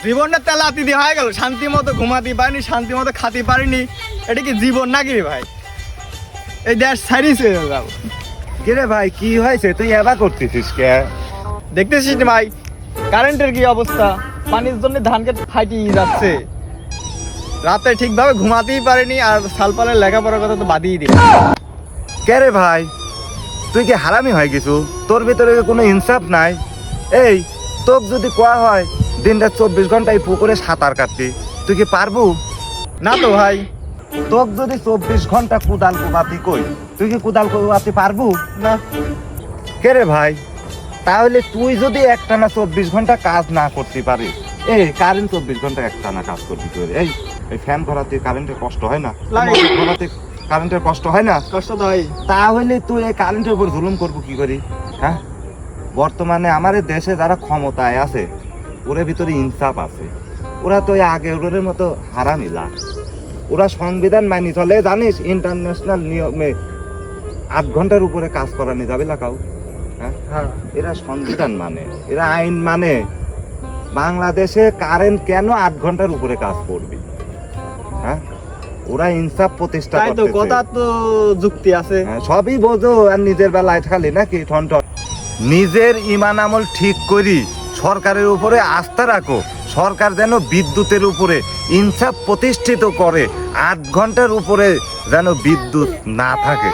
জীবনটা তেলাতি দিয়ে হয়ে গেল, শান্তি মতো ঘুমাতে পারিনি, শান্তি মতো খাতে পারিনি। এটা কি জীবন নাকি রে ভাই? এই দেশ সাইরিস হয়ে গেল। কিরে ভাই কি হয়েছে, তুই এবার করতেছিস কে? দেখতেছিস না ভাই কারেন্টের কি অবস্থা, পানির জন্য ধান খেত ফাটিয়ে যাচ্ছে। রাতে ঠিকভাবে ঘুমাতেই পারিনি, আর সালপালের লেখাপড়ার কথা তো বাদিয়ে দিল। কে রে ভাই, তুই কি হারামি হয়ে গেছু? তোর ভিতরে কোনো ইনসাফ নাই। এই তোক যদি কোয়া হয় দিনটা 24 ঘন্টা এই পুকুরে সাঁতার কাটতি, তুই কি পারবু? না তো ভাই। তোক যদি 24 ঘন্টা কুদাল কোবাতি কই, তুই কি কুদাল কোবাতে পারবু? না। কে রে ভাই, তাহলে তুই যদি একটানা 24 ঘন্টা কাজ না করতে পারিস, এই কারেন্ট 24 ঘন্টা একটানা কাজ করবি তুই? এই ফ্যান ঘোরাতে কারেন্টের কষ্ট হয় না? লাগে। ঘোরাতে কারেন্টের কষ্ট হয় না? কষ্ট তো হয়। তাহলে তুই এই কারেন্টের উপর জুলুম করবো কি করি? হ্যাঁ, বর্তমানে আমাদের দেশে যারা ক্ষমতায় আছে ওদের ভিতরে ইনসাফ আছে। ওরা তো আগে ওদের মতো হারামি লাগ। ওরা সংবিধান মানি চলে, জানিস? ইন্টারন্যাশনাল নিয়মে 8 ঘন্টার উপরে কাজ করানি যাবে লাগাও। হ্যাঁ, এরা সংবিধান মানে, এরা আইন মানে। বাংলাদেশে কারেন্ট কেন 8 ঘন্টার উপরে কাজ করবে? হ্যাঁ, ওরা ইনসাফ প্রতিষ্ঠা তাই তো, করতেছে। কথা তো যুক্তি আছে। সবই বোঝো আর নিজের বেলায় খালি নাকি ঠন ঠন। নিজের ইমান আমল ঠিক করি সরকারের উপরে আস্থা রাখো। সরকার যেন বিদ্যুতের উপরে ইনসাফ প্রতিষ্ঠিত করে, 8 ঘন্টার উপরে যেন বিদ্যুৎ না থাকে।